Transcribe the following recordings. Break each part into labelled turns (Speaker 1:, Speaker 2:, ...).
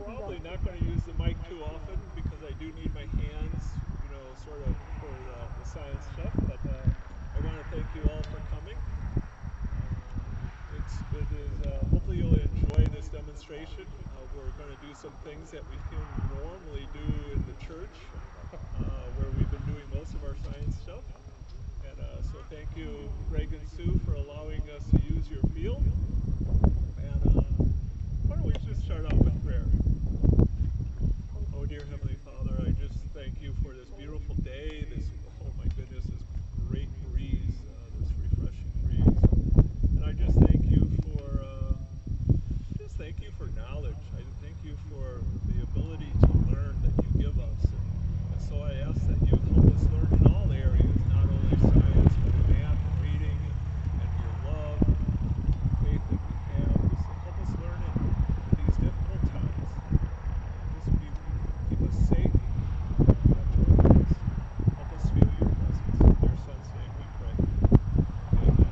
Speaker 1: probably not going to use the mic too often because I do need my hands, sort of for the science stuff. But I want to thank you all for coming. It is. Hopefully you'll enjoy this demonstration. We're going to do some things that we can normally do in the church, where we've been doing most of our science stuff. And so thank you, Greg and Sue, for allowing us to use your field. And why don't we just start off with prayer? Oh, dear Heavenly Father, I just thank you for this beautiful day, oh my goodness, this great breeze, this refreshing breeze. And I just thank you for knowledge. I thank you for the ability to learn that you give us. And so I ask that you help us learn in all areas, not only science, but math and reading and your love, faith that we have. Just help us learn in these difficult times. Just keep us safe. Help us feel your presence. In your Son's name we pray. Amen.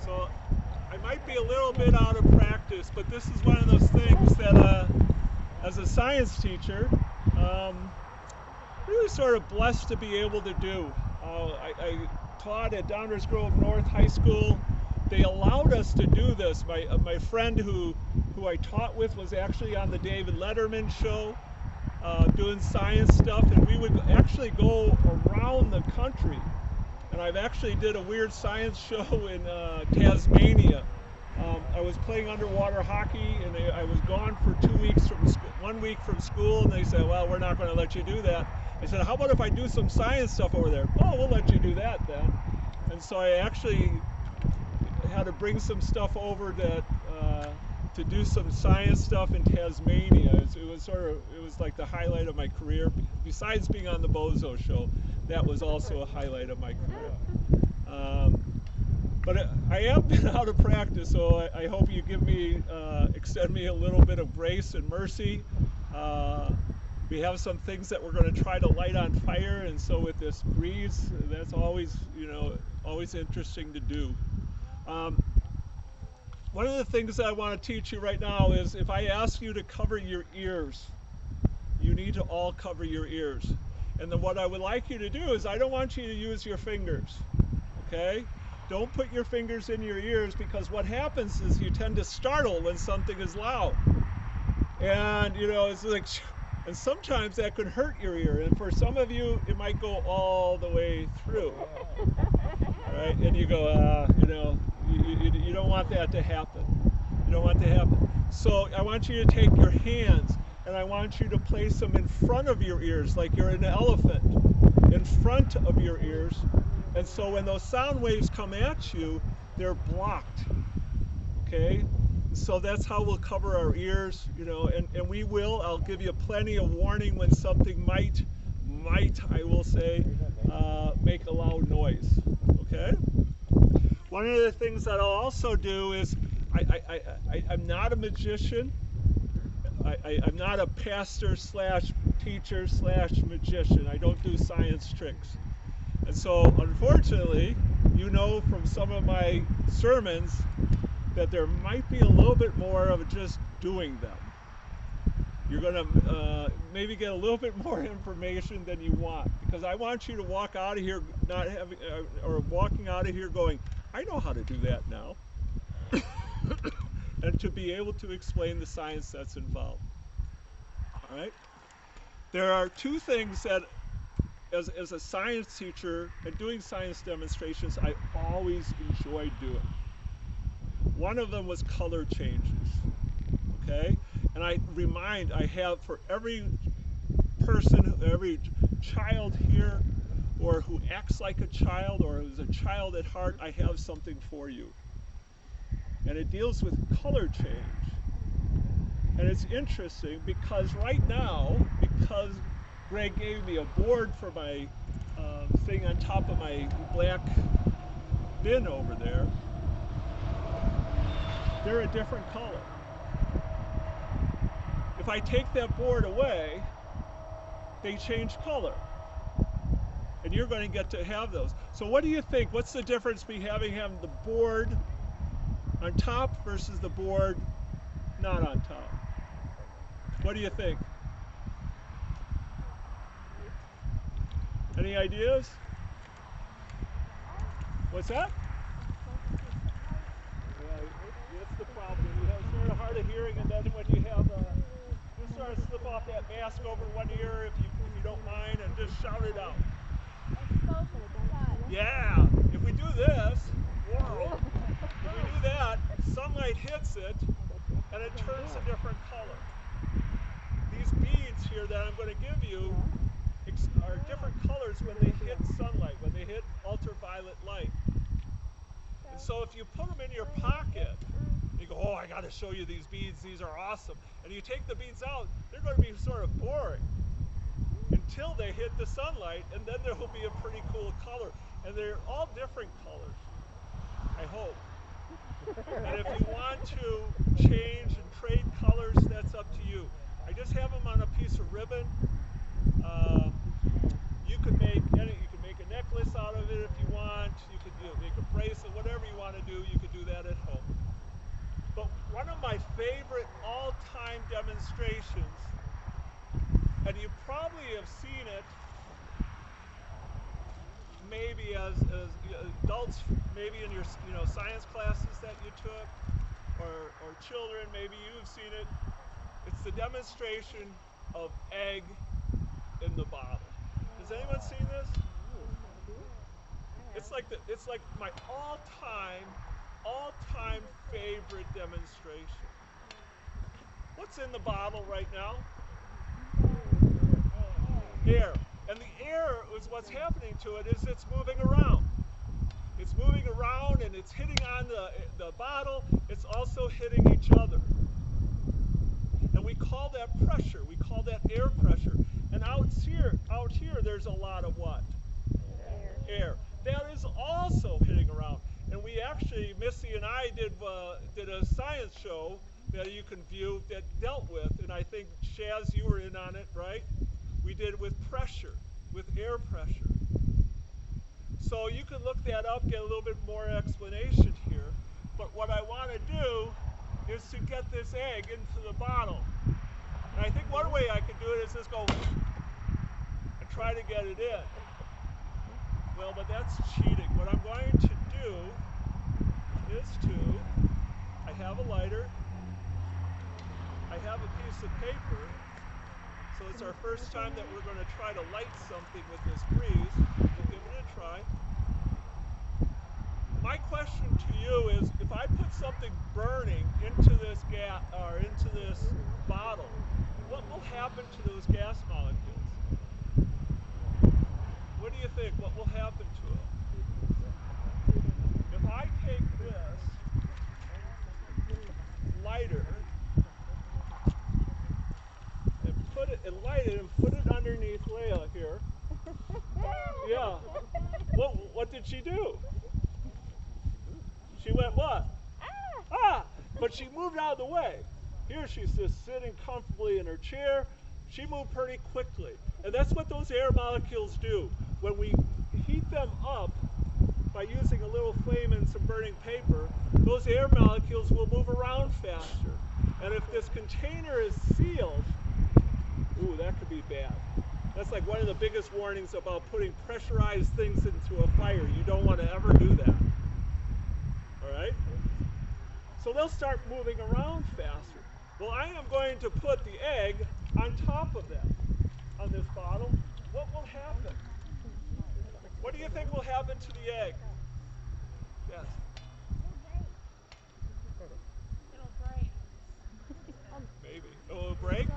Speaker 1: So I might be a little bit out of practice, but this is one of those things that as a science teacher, really sort of blessed to be able to do. I taught at Downers Grove North High School. They allowed us to do this. My friend who I taught with was actually on the David Letterman show, doing science stuff, and we would actually go around the country. And I've actually did a weird science show in Tasmania. I was playing underwater hockey, and I was gone for 2 weeks from 1 week from school, and they said, well, we're not going to let you do that. I said, how about if I do some science stuff over there? Oh, we'll let you do that then. And so I actually had to bring some stuff over to do some science stuff in Tasmania. It was like the highlight of my career. Besides being on the Bozo show, that was also a highlight of my career. But I have been out of practice, so I hope you extend me a little bit of grace and mercy. We have some things that we're going to try to light on fire, and so with this breeze, that's always interesting to do. One of the things that I want to teach you right now is if I ask you to cover your ears, you need to all cover your ears. And then what I would like you to do is I don't want you to use your fingers, okay? Don't put your fingers in your ears, because what happens is you tend to startle when something is loud. And, it's like, and sometimes that could hurt your ear. And for some of you, it might go all the way through, right? And you go, you don't want that to happen. You don't want that to happen. So I want you to take your hands, and I want you to place them in front of your ears, like you're an elephant, in front of your ears. And so when those sound waves come at you, they're blocked, okay? So that's how we'll cover our ears, and we will. I'll give you plenty of warning when something might, I will say, make a loud noise, okay? One of the things that I'll also do is, I'm not a magician. I'm not a pastor / teacher / magician. I don't do science tricks. And so, unfortunately, from some of my sermons that there might be a little bit more of just doing them. You're going to maybe get a little bit more information than you want, because I want you to walk out of here walking out of here going, I know how to do that now. And to be able to explain the science that's involved. All right? There are two things that, as a science teacher and doing science demonstrations, I always enjoyed doing. One of them was color changes, okay? And I have for every person, every child here, or who acts like a child, or is a child at heart, I have something for you. And it deals with color change. And it's interesting because right now, because Greg gave me a board for my thing on top of my black bin over there, they're a different color. If I take that board away, they change color. And you're going to get to have those. So what do you think? What's the difference between having the board on top versus the board not on top? What do you think? Any ideas? What's that? Yeah, that's the problem. You have sort of hard of hearing, and then when you have just sort of slip off that mask over one ear if you don't mind, and just shout it out. Yeah. If we do this, whoa. If we do that, sunlight hits it, and it turns a different color. These beads here that I'm going to give you are different colors when they hit sunlight, when they hit ultraviolet light. And so if you put them in your pocket, you go, oh, I got to show you these beads, these are awesome. And you take the beads out, they're going to be sort of boring until they hit the sunlight, and then there will be a pretty cool color. And they're all different colors, I hope. And if you want to change and trade colors, that's up to you. I just have them on a piece of ribbon. You can make a necklace out of it if you want. You could make a bracelet, whatever you want to do. You could do that at home. But one of my favorite all-time demonstrations, and you probably have seen it, maybe as adults, maybe in your science classes that you took, or children, maybe you've seen it. It's the demonstration of egg in the bottle. Has anyone seen this? It's like my all-time favorite demonstration. What's in the bottle right now? Air. And the air is what's happening to it is it's moving around. It's moving around and it's hitting on the bottle. It's also hitting each other. And we call that pressure. We call that air pressure. And out here there's a lot of what? Air. That is also hitting around. And we actually, Missy and I did a science show that you can view that dealt with, and I think Shaz, you were in on it, right? We did it with pressure, with air pressure. So you can look that up, get a little bit more explanation here. But what I want to do is to get this egg into the bottle. And I think one way I could do it is just go and try to get it in. Well, but that's cheating. What I'm going to do is I have a lighter, I have a piece of paper, so it's our first time that we're going to try to light something with this breeze. We'll give it a try. My question to you is, if I put something burning into this gas or into this bottle, what will happen to those gas molecules? What do you think? What will happen to it? If I take this lighter and light it and put it underneath Leah here, yeah. What did she do? She went what? Ah! But she moved out of the way. Here she's just sitting comfortably in her chair. She moved pretty quickly. And that's what those air molecules do. When we heat them up by using a little flame and some burning paper, those air molecules will move around faster. And if this container is sealed, ooh, that could be bad. That's like one of the biggest warnings about putting pressurized things into a fire. You don't want to ever do that. All right? So they'll start moving around faster. Well, I am going to put the egg on top of that, on this bottle. What will happen? What do you think will happen to the egg? Yes.
Speaker 2: It'll break.
Speaker 1: Maybe. It will break?
Speaker 2: So,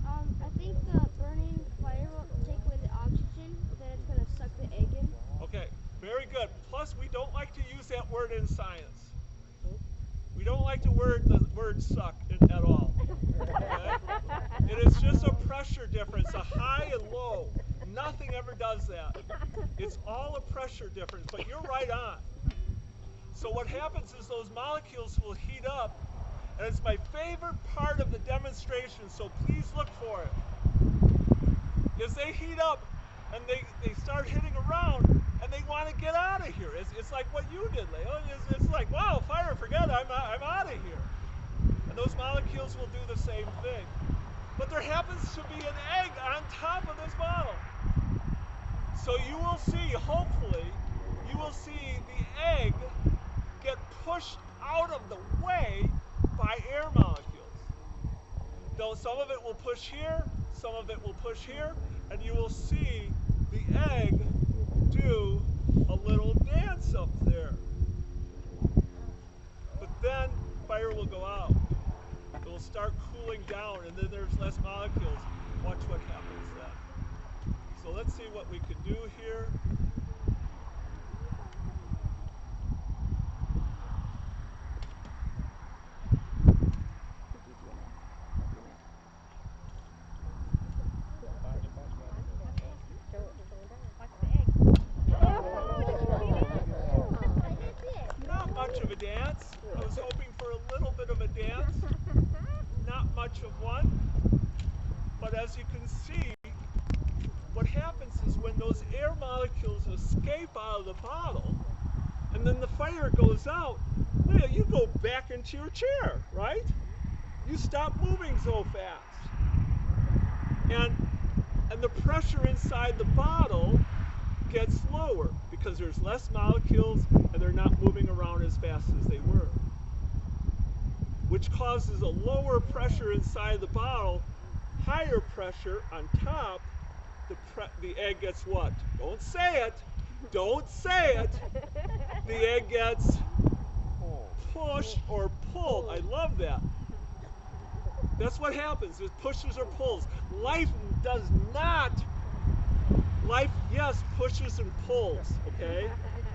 Speaker 2: I think the burning fire will take away the oxygen, then it's going to suck the egg in.
Speaker 1: Okay, very good. Plus, we don't like to use that word in science. We don't like the word suck at all. Okay? It is just a pressure difference, a high and low. Nothing ever does that. It's all a pressure difference, but you're right on. So what happens is those molecules will heat up, and it's my favorite part of the demonstration, so please look for it. As they heat up, and they start hitting around, and they want to get out of here. It's like what you did, Leo. It's like, wow, fire, forget it, I'm out of here. And those molecules will do the same thing. But there happens to be an egg on top of this bottle. So you will see, hopefully, you will see the egg get pushed out of the way by air molecules. Though some of it will push here, some of it will push here, and you will see the egg do a little dance up there. But then fire will go out. It will start cooling down, and then there's less molecules. Watch what happens then. So let's see what we can do here. Not much of a dance. I was hoping for a little bit of a dance. Not much of one. But as you can see, what happens is when those air molecules escape out of the bottle, and then the fire goes out, Leah, you go back into your chair, right? You stop moving so fast. And the pressure inside the bottle gets lower because there's less molecules and they're not moving around as fast as they were, which causes a lower pressure inside the bottle, higher pressure on top. The egg gets what? Don't say it. Don't say it. The egg gets pushed or pulled. I love that. That's what happens. It pushes or pulls. Life does not. Life, yes, pushes and pulls, okay?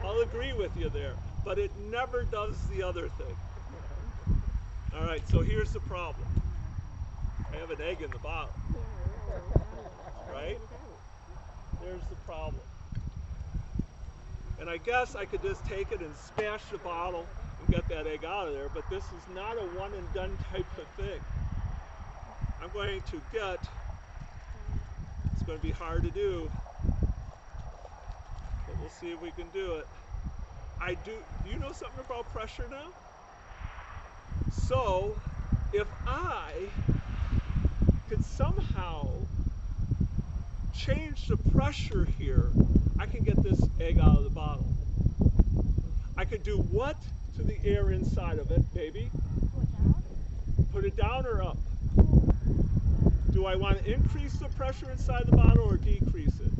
Speaker 1: I'll agree with you there. But it never does the other thing. All right, so here's the problem. I have an egg in the bottle. Right? There's the problem. And I guess I could just take it and smash the bottle and get that egg out of there, but this is not a one and done type of thing. I'm going to get, it's going to be hard to do, but we'll see if we can do it. Do you know something about pressure now? So, if I could somehow change the pressure here, I can get this egg out of the bottle. I could do what to the air inside of it, baby? Put it down or up? Do I want to increase the pressure inside the bottle or decrease it?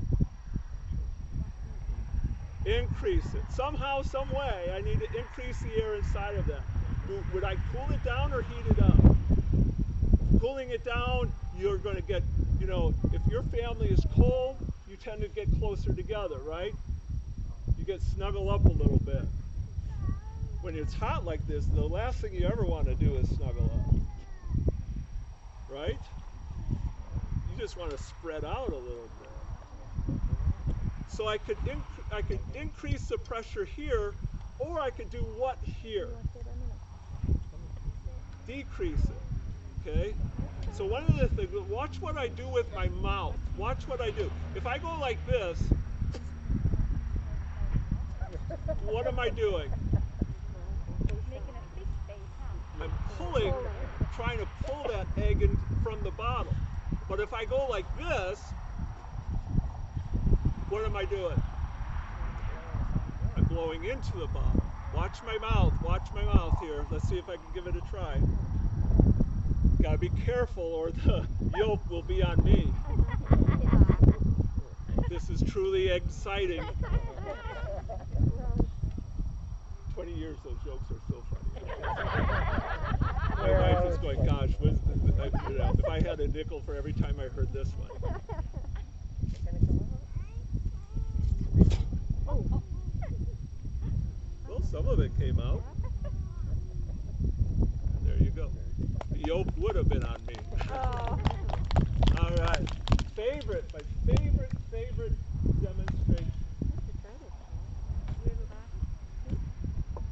Speaker 1: Increase it. Somehow, some way, I need to increase the air inside of that. Would I cool it down or heat it up? Cooling it down, you're going to get, if your family is cold, you tend to get closer together, right? You get snuggle up a little bit. When it's hot like this, the last thing you ever want to do is snuggle up, right? You just want to spread out a little bit. So I could increase the pressure here, or I could do what here? Decrease it, okay? So one of the things, watch what I do with my mouth. Watch what I do. If I go like this, what am I doing? I'm pulling, trying to pull that egg in from the bottle. But if I go like this, what am I doing? I'm blowing into the bottle. Watch my mouth here. Let's see if I can give it a try. Gotta be careful or the yolk will be on me. This is truly exciting. 20 years, those jokes are so funny. My wife is going, gosh, if I had a nickel for every time I heard this one. Well, some of it came out. There you go. The yolk would have been on me. All right. My favorite demonstration.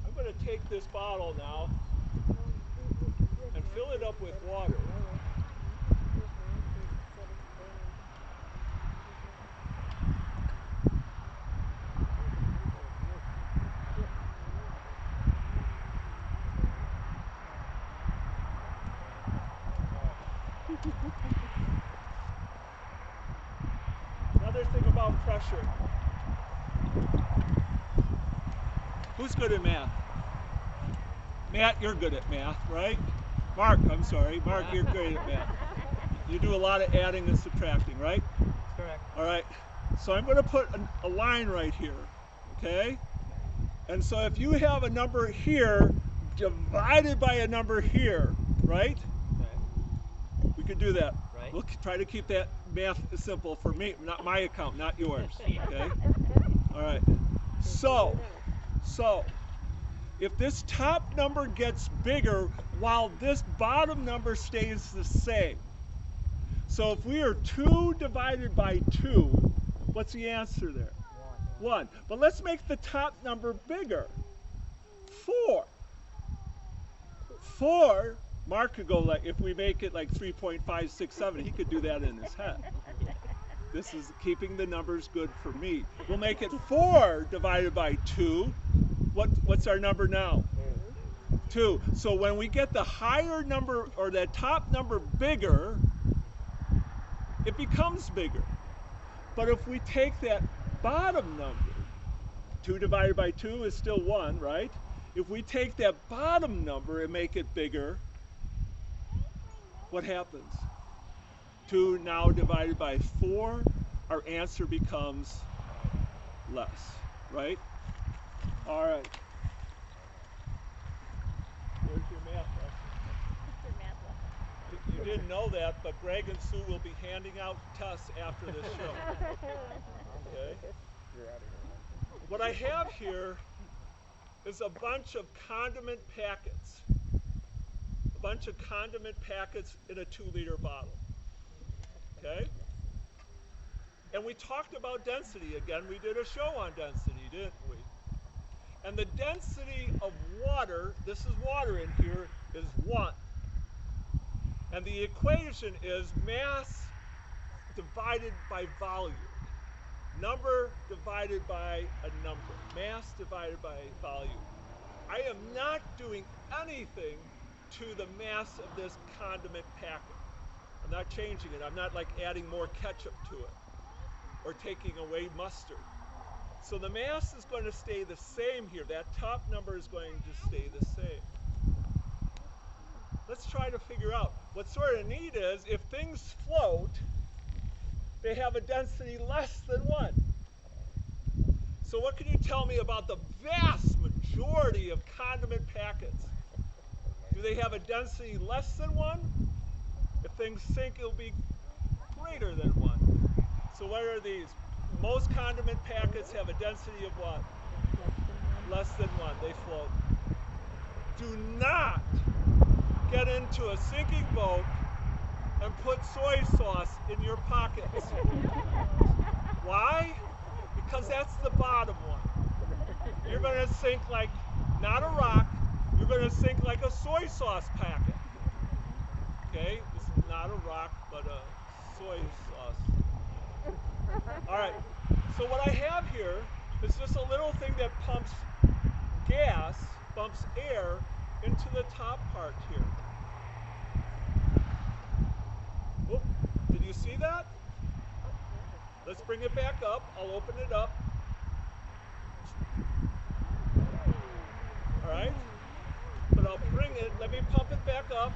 Speaker 1: I'm going to take this bottle now and fill it up with water. Another thing about pressure. Who's good at math? Matt, you're good at math, right? Mark, I'm sorry. Mark, you're great at math. You do a lot of adding and subtracting, right?
Speaker 3: That's correct.
Speaker 1: All right. So I'm going to put a line right here, okay? And so if you have a number here divided by a number here, right?
Speaker 3: Okay.
Speaker 1: We could do that.
Speaker 3: Right.
Speaker 1: We'll try to keep that math simple for me, not my account, not yours, okay? All right. So if this top number gets bigger while this bottom number stays the same. So if we are 2 divided by 2, what's the answer there? 1. But let's make the top number bigger. 4. 4, Mark could go like, if we make it like 3.567, he could do that in his head. This is keeping the numbers good for me. We'll make it 4 divided by 2. What's our number now? 2. So when we get the higher number, or that top number bigger, it becomes bigger. But if we take that bottom number, 2 divided by 2 is still 1, right? If we take that bottom number and make it bigger, what happens? 2 now divided by 4, our answer becomes less, right? All right. There's your math lesson. You didn't know that, but Greg and Sue will be handing out tests after this show. Okay? What I have here is a bunch of condiment packets. A bunch of condiment packets in a 2-liter bottle. Okay? And we talked about density again. We did a show on density, didn't we? And the density of water, this is water in here, is 1. And the equation is mass divided by volume. Number divided by a number. Mass divided by volume. I am not doing anything to the mass of this condiment packet. I'm not changing it. I'm not like adding more ketchup to it or taking away mustard. So the mass is going to stay the same here. That top number is going to stay the same. Let's try to figure out. What's sort of neat is if things float, they have a density less than 1. So what can you tell me about the vast majority of condiment packets? Do they have a density less than 1? If things sink, it'll be greater than 1. So what are these? Most condiment packets have a density of what? Less than 1. They float. Do not get into a sinking boat and put soy sauce in your pockets. Why? Because that's the bottom one. You're going to sink like, not a rock, you're going to sink like a soy sauce packet. Okay? This is not a rock, but a soy sauce. All right, so what I have here is just a little thing that pumps gas, pumps air into the top part here. Oh, did you see that? Let's bring it back up. I'll open it up. All right, but I'll bring it, let me pump it back up.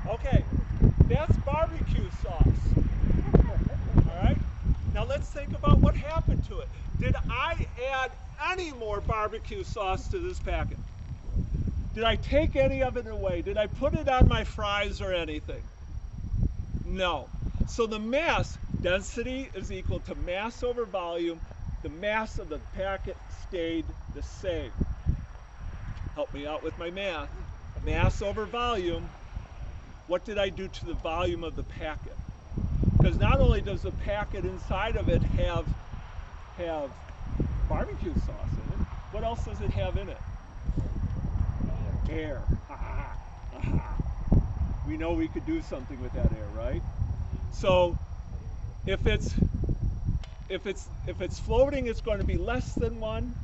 Speaker 1: Okay, that's barbecue sauce. All right, now let's think about what happened to it. Did I add any more barbecue sauce to this packet? Did I take any of it away? Did I put it on my fries or anything? No. So the mass, density is equal to mass over volume. The mass of the packet stayed the same. Help me out with my math. Mass over volume. What did I do to the volume of the packet? Because not only does the packet inside of it have barbecue sauce in it, what else does it have in it? Air. Aha. Aha. We know we could do something with that air, right? So if it's floating, it's going to be less than 1.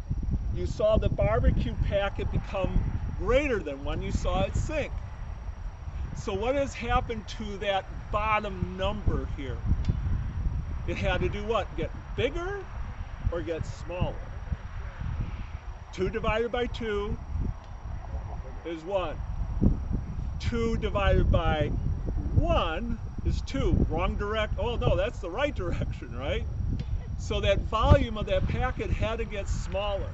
Speaker 1: you saw the barbecue packet become greater than when you saw it sink. So what has happened to that bottom number here? It had to do what? Get bigger or get smaller? 2 divided by 2 is what? 2 divided by 1 is 2. Wrong direct. Oh no, that's the right direction, right? So that volume of that packet had to get smaller.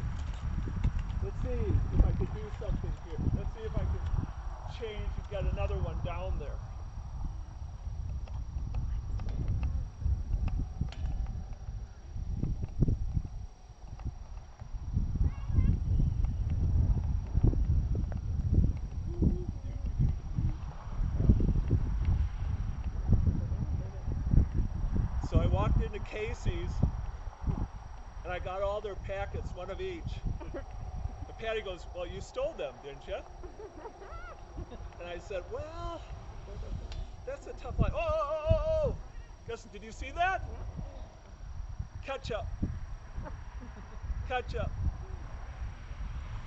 Speaker 1: Let's see if I could do something here. Let's see if I can change and get another one down there. So I walked into Casey's and I got all their packets, one of each. And Patty goes, well, you stole them, didn't you? And I said, well, that's a tough line. Oh! Guess, did you see that? Ketchup. Ketchup.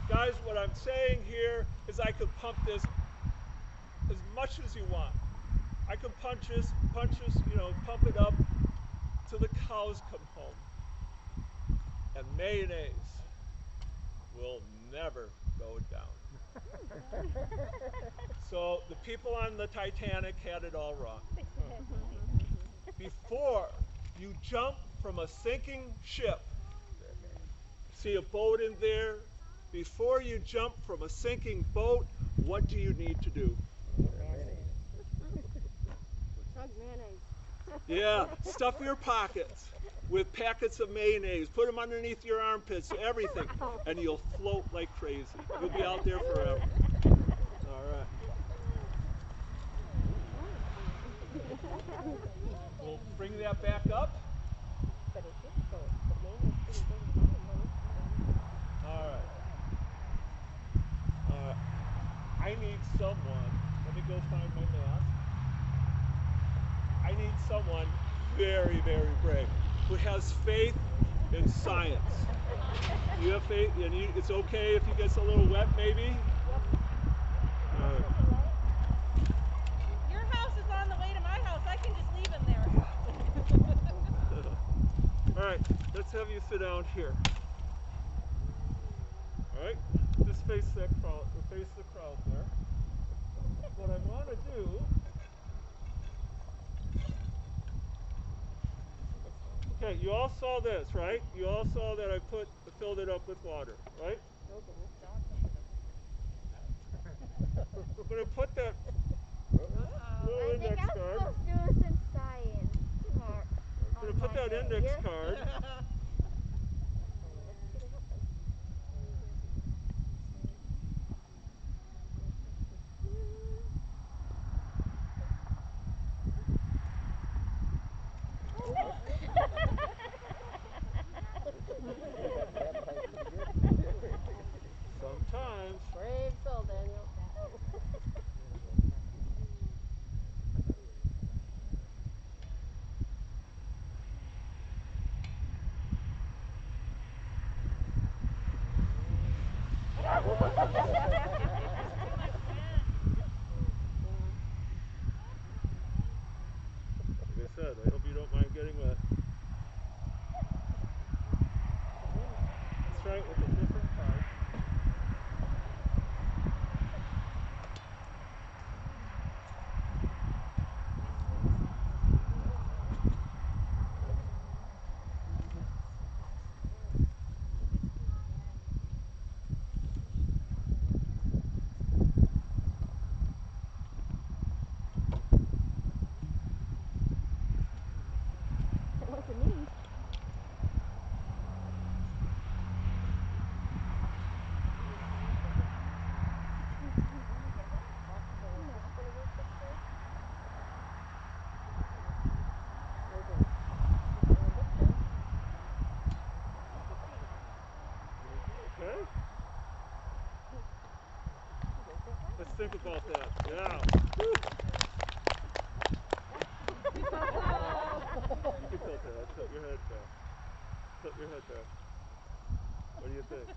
Speaker 1: Guys, what I'm saying here is I could pump this as much as you want. I could punch this, pump it up till the cows come home. And mayonnaise will never go down. So the people on the Titanic had it all wrong. Before you jump from a sinking ship, see a boat in there, before you jump from a sinking boat, what do you need to do?
Speaker 2: Chug mayonnaise.
Speaker 1: Yeah, stuff your pockets with packets of mayonnaise. Put them underneath your armpits, everything, and you'll float like crazy. You'll be out there forever. All right. We'll bring that back up. All right. I need someone. Let me go find my mask. I need someone very, very brave who has faith in science. You have faith, and it's okay if he gets a little wet, maybe? All right.
Speaker 4: Your house is on the way to my house. I can just leave him there.
Speaker 1: All right, let's have you sit down here. All right, just face that crowd, face the crowd there. What I want to do. Okay, you all saw this, right? You all saw that I filled it up with water, right? I'm going to put that little
Speaker 2: I think
Speaker 1: index
Speaker 2: I'm
Speaker 1: card.
Speaker 2: supposed to do this in science.
Speaker 1: I'm going to put that index card. Sometimes.
Speaker 2: Brave soul, Daniel.
Speaker 1: Like I said, I hope you don't mind getting wet. Let's try it with a different card.
Speaker 2: What's it mean?
Speaker 1: Okay? Let's think about that. Yeah. Woo. You can tilt that. Tilt your head back. Tilt your head back. What do you think?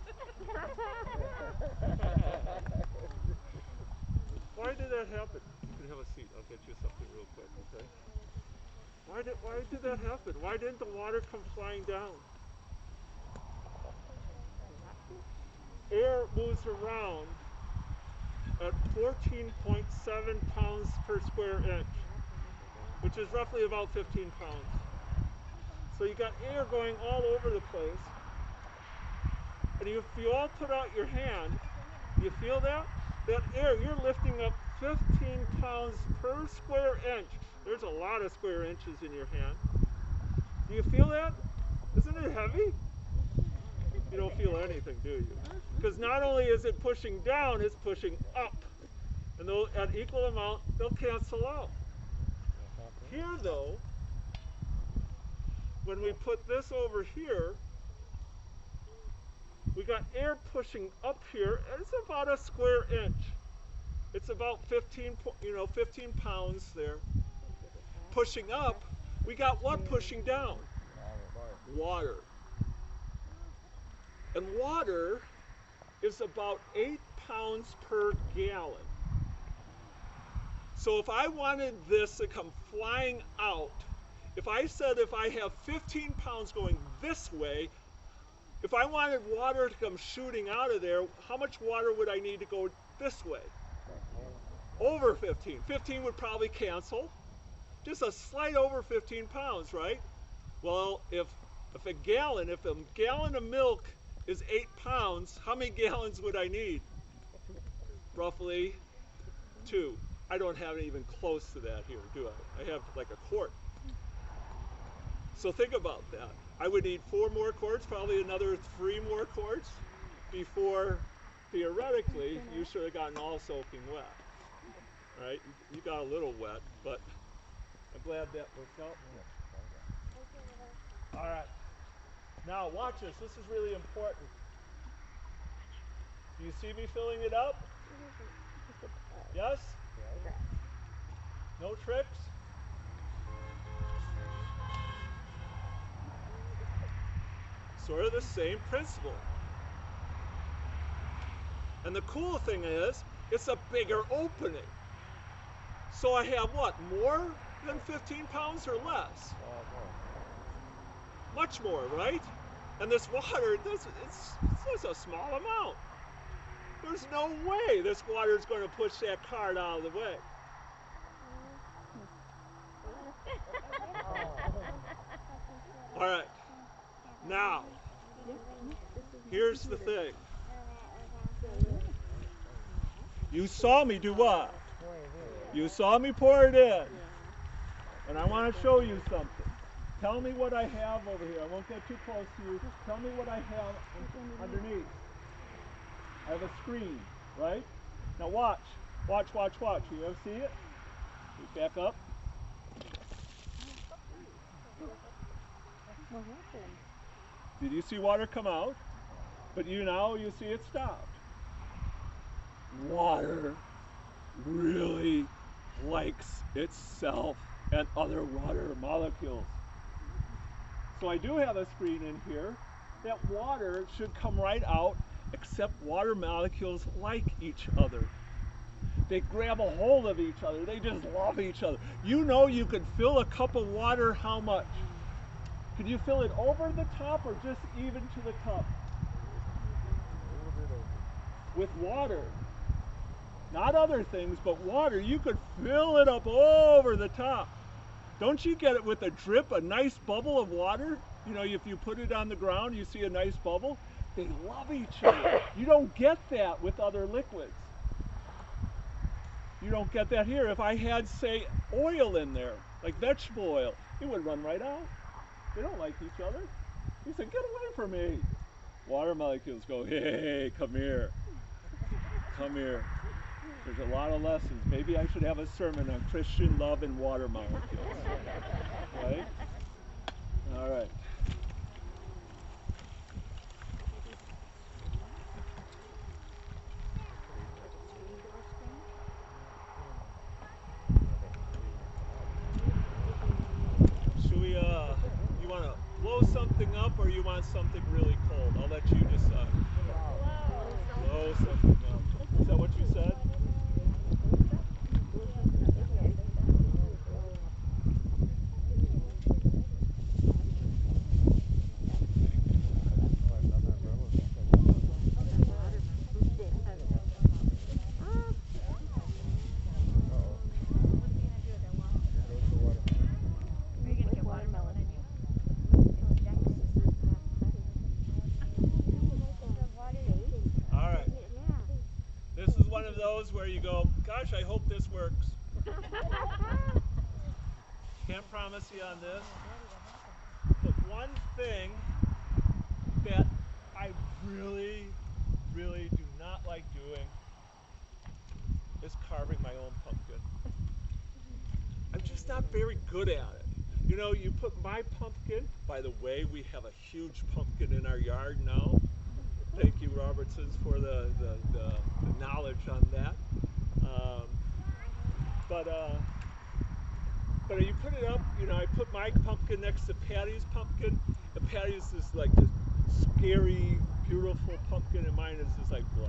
Speaker 1: Why did that happen? You can have a seat. I'll get you something real quick, okay? Why did that happen? Why didn't the water come flying down? Air moves around at 14.7 pounds per square inch, which is roughly about 15 pounds. So you got air going all over the place. And if you all put out your hand, you feel that? That air, you're lifting up 15 pounds per square inch. There's a lot of square inches in your hand. Do you feel that? Isn't it heavy? You don't feel anything, do you? Because not only is it pushing down, it's pushing up. And at equal amount, they'll cancel out. Here, though, when we put this over here, we got air pushing up here, and it's about a square inch. It's about 15 pounds there. Pushing up, we got what pushing down? Water. And water is about 8 pounds per gallon. So if I wanted this to come flying out, if I said if I have 15 pounds going this way, if I wanted water to come shooting out of there, how much water would I need to go this way? Over 15. 15 would probably cancel. Just a slight over 15 pounds, right? Well, if a gallon of milk is 8 pounds, how many gallons would I need? Roughly 2. I don't have it even close to that here, do I? I have like a quart. So think about that. I would need 4 more quarts, probably another 3 more quarts before, theoretically, you should have gotten all soaking wet. Right? You got a little wet, but I'm glad that worked out. All right. Now watch this. This is really important. Do you see me filling it up? Yes? No tricks? Sort of the same principle. And the cool thing is, it's a bigger opening. So I have what, more than 15 pounds or less? Much more, right? And this water, it's just a small amount. There's no way this water is going to push that cart out of the way. All right. Now, here's the thing. You saw me do what? You saw me pour it in. And I want to show you something. Tell me what I have over here. I won't get too close to you. Tell me what I have underneath. I have a screen, right? Now watch. Watch, watch, watch. You ever see it? Back up. Did you see water come out? But you see it stopped. Water really likes itself and other water molecules. So I do have a screen in here. That water should come right out, except water molecules like each other. They grab a hold of each other. They just love each other. You know you could fill a cup of water how much? Could you fill it over the top or just even to the cup? With water. Not other things, but water. You could fill it up over the top. Don't you get it with a drip, a nice bubble of water? You know, if you put it on the ground, you see a nice bubble. They love each other. You don't get that with other liquids. You don't get that here. If I had, say, oil in there, like vegetable oil, it would run right out. They don't like each other. You say, get away from me. Water molecules go, hey, come here. Come here. There's a lot of lessons. Maybe I should have a sermon on Christian love and water molecules. Right? All right. Should we, you want to blow something up or you want something really cold? I'll let you decide. Blow something up. Is that what you said? those where you go, gosh, I hope this works. Can't promise you on this. But one thing that I really, really do not like doing is carving my own pumpkin. I'm just not very good at it. You know, you put my pumpkin, by the way, we have a huge pumpkin in our yard now. Thank you, Robertsons, for the knowledge on that. But you put it up, you know, I put my pumpkin next to Patty's pumpkin, and Patty's is like this scary, beautiful pumpkin, and mine is just like blah.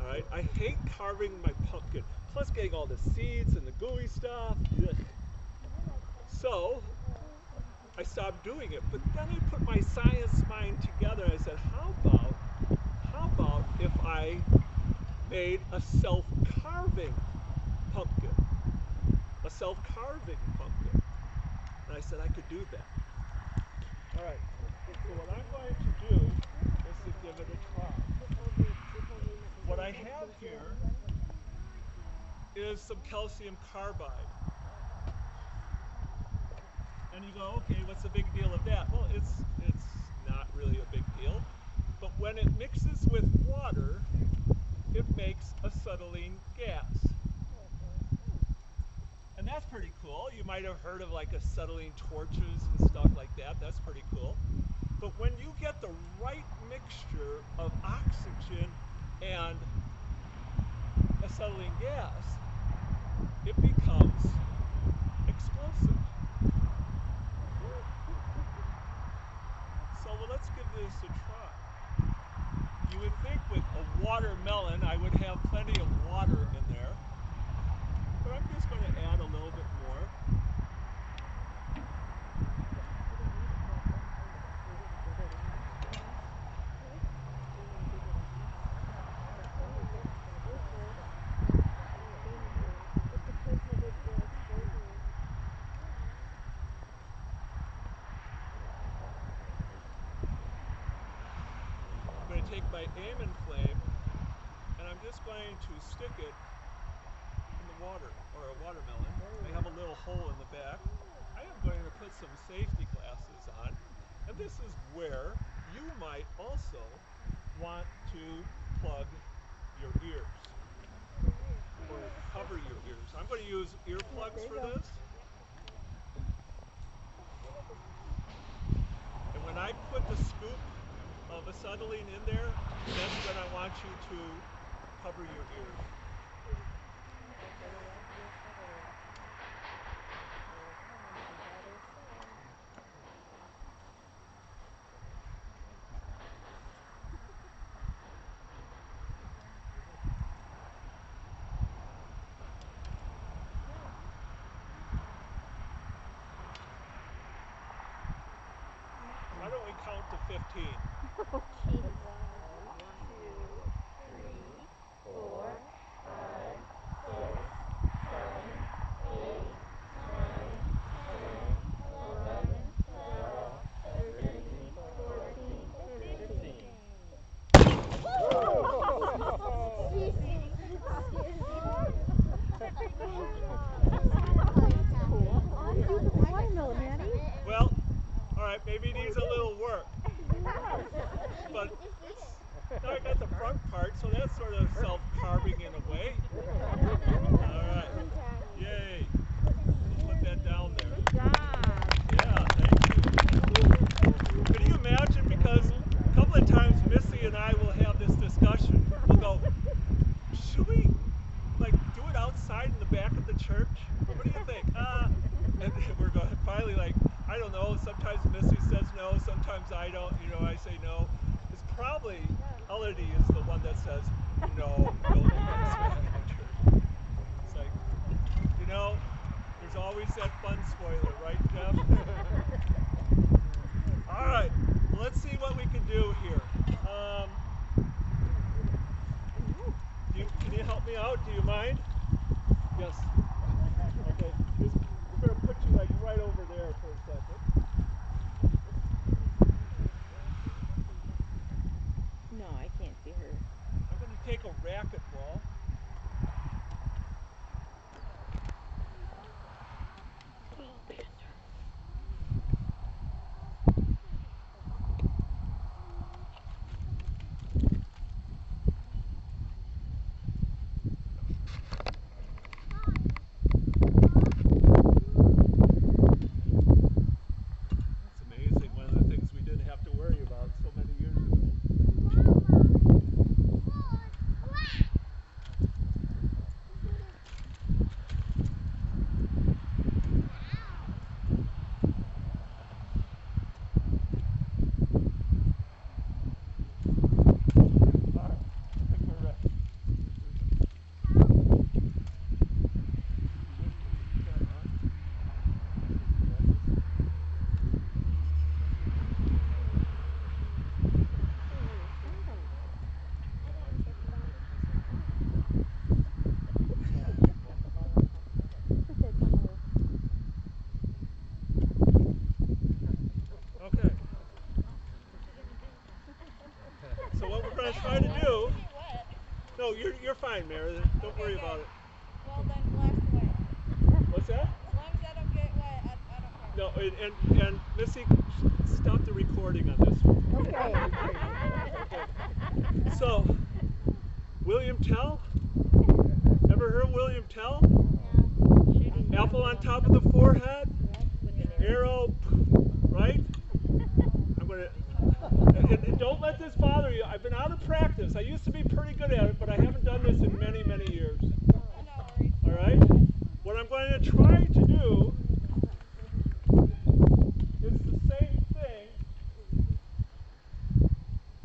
Speaker 1: All right, I hate carving my pumpkin, plus getting all the seeds and the gooey stuff. Ugh. So I stopped doing it, but then I put my science mind together and I said, how about if I made a self-carving pumpkin? A self-carving pumpkin. And I said I could do that. All right, so what I'm going to do is to give it a try. What I have here is some calcium carbide. And you go, okay, what's the big deal of that? Well, it's not really a big deal. But when it mixes with water, it makes acetylene gas. And that's pretty cool. You might have heard of like acetylene torches and stuff like that. That's pretty cool. But when you get the right mixture of oxygen and acetylene gas, it becomes explosive. So well, let's give this a try. You would think with a watermelon I would have plenty of water in there, but I'm just going to add a little bit more. I'm going to take my almond flame and I'm just going to stick it in the water, or a watermelon. They have a little hole in the back. I am going to put some safety glasses on, and this is where you might also want to plug your ears or cover your ears. I'm going to use earplugs for this. And when I put the scoop of acetylene in there, that's when I want you to cover your ears. Why don't we count to 15?
Speaker 2: Okay.
Speaker 4: Watermelon, Maddie.
Speaker 1: Well, all right, maybe it needs a little work. But now I got the front part, so that's sort of self-carving in a way. All right. Yay. Put that down there.
Speaker 4: Good job.
Speaker 1: Yeah, thank you. Can you imagine, because a couple of times Missy and I will have this discussion. We'll go, should we like do it outside in the back of the church? What do you think? And we're going finally like, I don't know, sometimes Missy says no, sometimes I don't, you know, I say no. It's probably Elodie is the one that says no, don't do it outside in the church. It's like, you know, there's always that fun spoiler, right, Jeff? All right, well, let's see what we can do here. Can you help me out? Do you mind? Yes. Okay. We're going to put you like right over there for a second.
Speaker 4: No, I can't see her.
Speaker 1: I'm going to take a racquetball worry
Speaker 4: Okay,
Speaker 1: about
Speaker 4: good.
Speaker 1: it.
Speaker 4: Well, then blast away.
Speaker 1: What's that?
Speaker 4: As long as I don't get wet, I don't care.
Speaker 1: No, and Missy, stop the recording on this one.
Speaker 5: Okay.
Speaker 1: So, William Tell? Ever heard William Tell? Apple on top of the forehead, arrow, right? I'm gonna. And don't let this bother you. I've been out of practice. I used to be pretty good at it, but I haven't done this in many, many years.
Speaker 4: No worries.
Speaker 1: All right? What I'm going to try to do is the same thing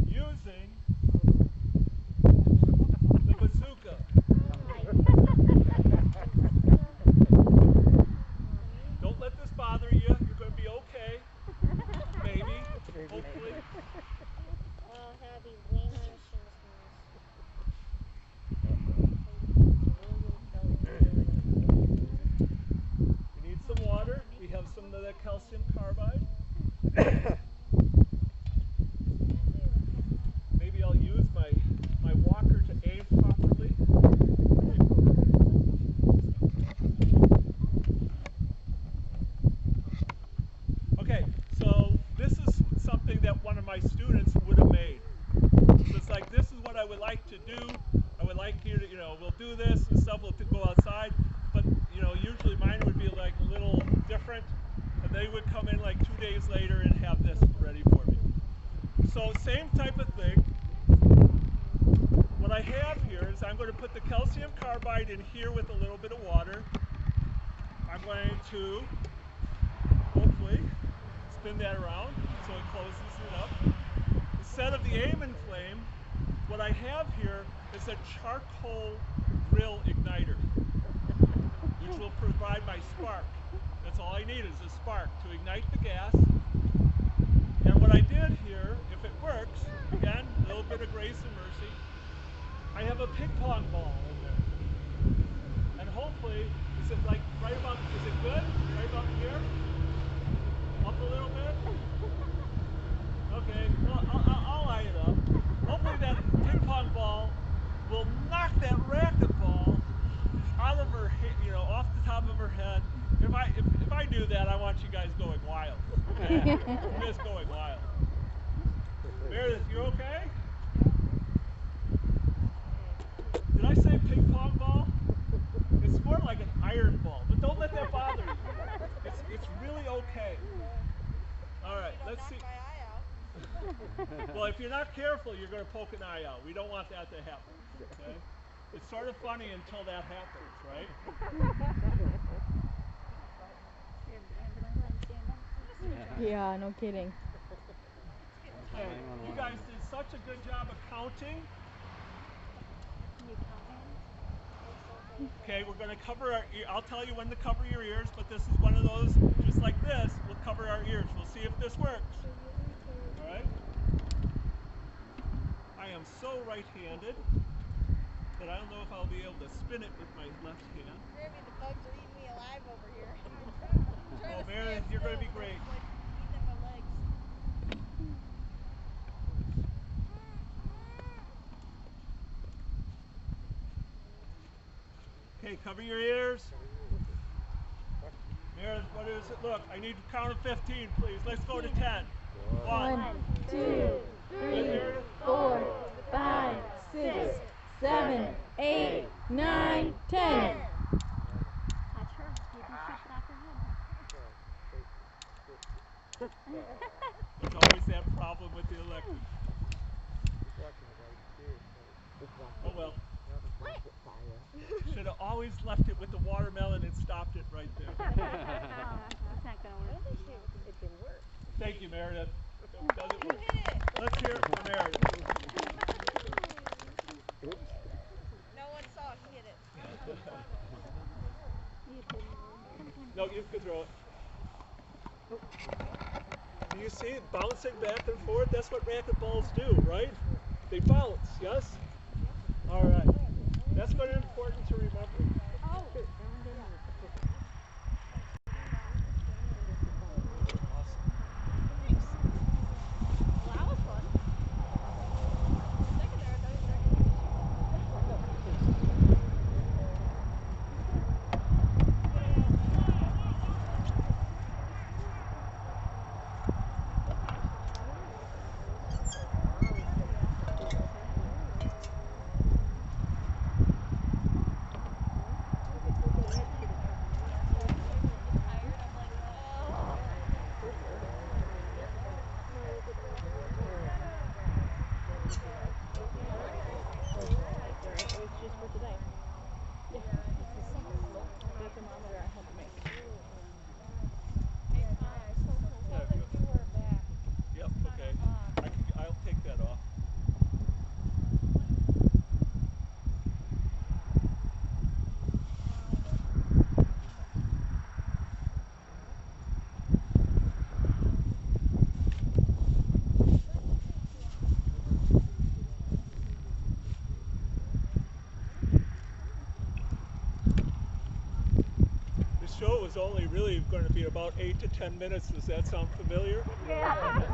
Speaker 1: using the bazooka. Don't let this bother you. You're going to be okay. Maybe. Hopefully.
Speaker 2: Oh, happy wings.
Speaker 1: We need some water. We have some of that calcium carbide. Maybe I'll use my walker to aim properly. Okay, so this is something that one of my students would have made. So it's like, this is what I would like to do. I would like you to, we'll do this and stuff. We'll go outside. But, usually mine would be like a little different. And they would come in like 2 days later and have this ready for me. So same type of thing. What I have here is I'm going to put the calcium carbide in here with a little bit of water. I'm going to hopefully spin that around so it closes it up. Instead of the aim flame, what I have here is a charcoal grill igniter, which will provide my spark. That's all I need is a spark to ignite the gas. And what I did here, if it works, again, a little bit of grace and mercy, I have a ping pong ball in there. And hopefully, is it like right about, is it good? Right about here? Up a little bit? Okay, well, I'll line it up. Hopefully that ping pong ball will knock that racquetball out of her, off the top of her head. If I do that, I want you guys going wild. Okay? Just going wild. Meredith, you okay? Did I say ping pong ball? It's more like an iron ball, but don't let that bother you. It's really okay. All right, let's see.
Speaker 4: Knock my eye out.
Speaker 1: Well, if you're not careful, you're going to poke an eye out. We don't want that to happen. Okay? It's sort of funny until that happens, right?
Speaker 5: Yeah, no kidding.
Speaker 1: Okay. You guys did such a good job of counting. Okay, we're going to cover our ear. I'll tell you when to cover your ears, but this is one of those, just like this, we'll cover our ears. We'll see if this works. All right? I am so right-handed that I don't know if I'll be able to spin it with my left hand.
Speaker 4: Grammy, the bugs are eating me alive over here.
Speaker 1: Oh, Meredith, you're going to be great.
Speaker 4: Eating at my legs.
Speaker 1: Okay, cover your ears. Meredith, what does it look? I need to count to 15, please. Let's go to 10. 1,
Speaker 5: 2, 3, 4, 5, 6, 7, 8, 9, 10.
Speaker 1: There's always that problem with the electric. Oh well. Should have always left it with the watermelon and stopped it right there. Thank you, Meredith. Does it work? Let's hear it for Meredith.
Speaker 4: No one saw he hit it.
Speaker 1: No, you can throw it. Do you see it bouncing back and forth? That's what racquetballs do, right? They bounce, yes? All right. That's very important to remember. show was only really going to be about 8 to 10 minutes. Does that sound familiar?
Speaker 2: Yeah.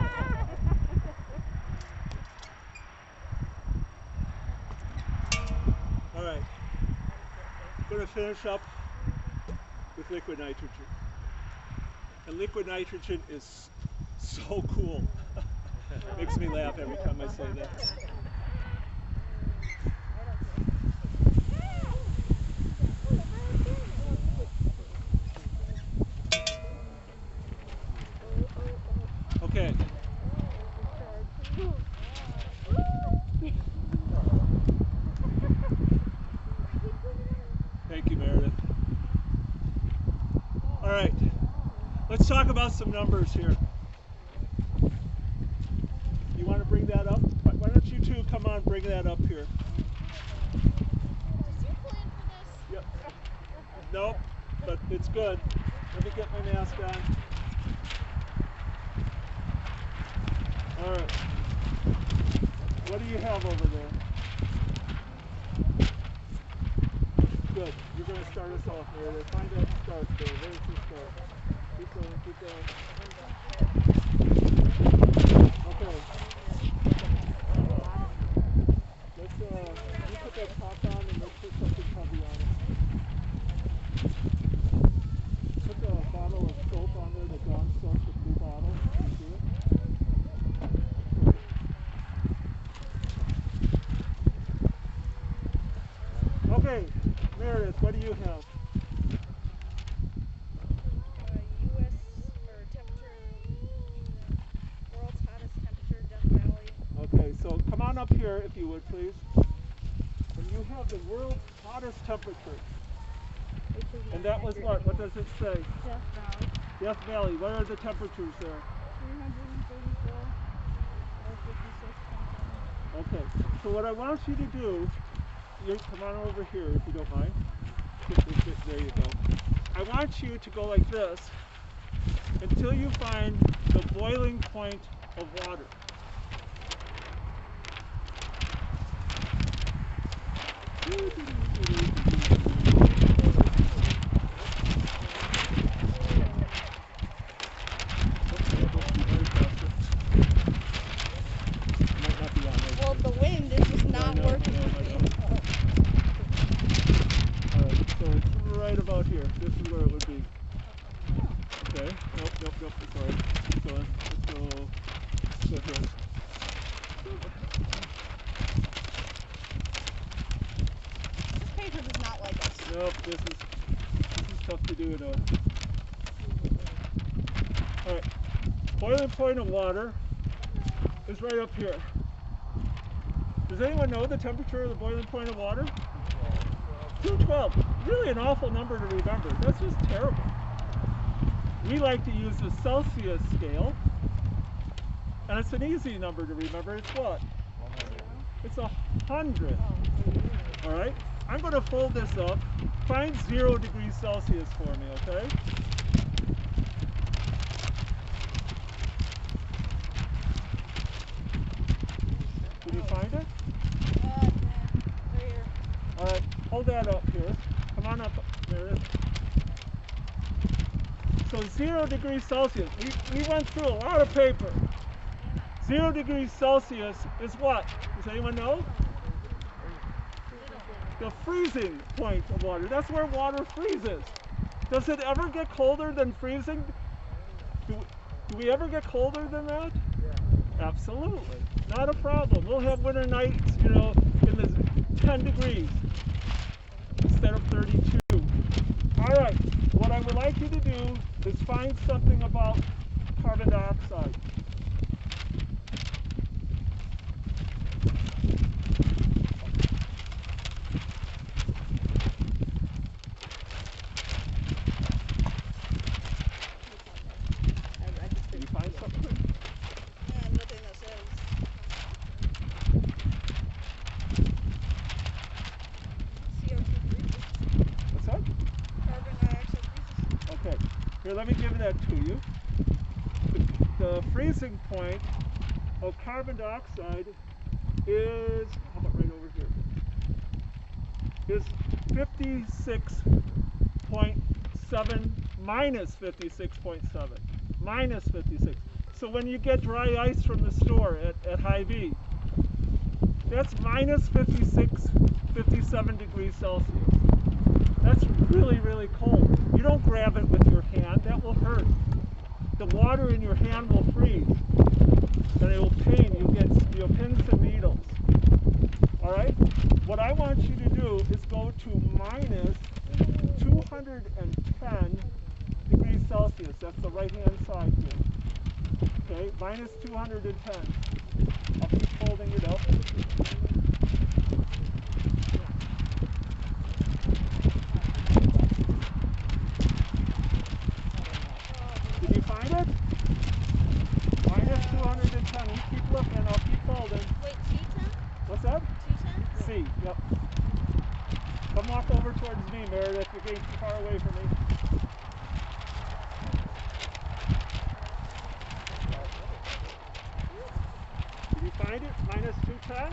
Speaker 1: All right. I'm going to finish up with liquid nitrogen. And liquid nitrogen is so cool. Makes me laugh every time I say that. Okay. Thank you, Meredith. All right. Let's talk about some numbers here. You want to bring that up? Why don't you two come on, bring that up here. Yep. Nope, but it's good. Let me get my mask on. All right. What do you have over there? Good. You're going to start us off, Meredith. Find that start there. There's the start. Keep going, keep going. Okay. Let's, you put that top on and let's put something heavy on it. Put the bottle of soap on there, the Dawn soap, the blue bottle. You see it? Okay, Meredith, what do you have?
Speaker 4: U.S. or temperature, world's hottest temperature, Death Valley.
Speaker 1: Okay, so come on up here if you would, please. And you have the world's hottest temperature. And that was what? What does it say?
Speaker 2: Death Valley.
Speaker 1: Death Valley. What are the temperatures there?
Speaker 2: 334 or 56.
Speaker 1: Okay, so what I want you to do, come on over here if you don't mind. There you go. I want you to go like this until you find the boiling point of water.
Speaker 4: Well, the wind is just not working with me.
Speaker 1: Alright, so it's right about here. This is where it would be. Okay. Nope. Sorry. So let's go here.
Speaker 4: This paper does not like us.
Speaker 1: Nope, this is tough to do though. Alright. Boiling point of water is right up here. Does anyone know the temperature of the boiling point of water? 212. Really an awful number to remember. That's just terrible. We like to use the Celsius scale. And it's an easy number to remember. It's what? It's 100. Alright? I'm going to fold this up. Find 0 degrees Celsius for me, okay? Did you find it?
Speaker 4: Right here.
Speaker 1: Alright, hold that up here. Come on up, Meredith. So 0 degrees Celsius. We went through a lot of paper. 0 degrees Celsius is what? Does anyone know? The freezing point of water. That's where water freezes. Does it ever get colder than freezing? Do we ever get colder than that? Absolutely. Not a problem. We'll have winter nights, in the 10 degrees instead of 32. All right. What I would like you to do is find something about carbon dioxide. Can you find something?
Speaker 4: Yeah, nothing that says. CO2 freezes.
Speaker 1: What's that?
Speaker 4: Carbon dioxide freezes.
Speaker 1: Okay. Here, let me give that to you. The freezing point of carbon dioxide is, how about right over here? Is 56.6 minus 56.7. Minus 56. So when you get dry ice from the store at Hy-Vee, that's minus 56, 57 degrees Celsius. That's really, really cold. You don't grab it with your hand, that will hurt. The water in your hand will freeze, and it will pain. You'll pins and needles. All right? What I want you to do is go to minus 210 degrees Celsius. That's the right-hand side here. Okay, minus 210. I'll keep holding it up. Did you find it? Minus 210. You keep looking. I'll keep holding.
Speaker 2: Wait, T10?
Speaker 1: What's that?
Speaker 2: T10?
Speaker 1: C. Yep. Come walk over towards me, Meredith. You're getting too far away from me. Did you find it? Minus 210?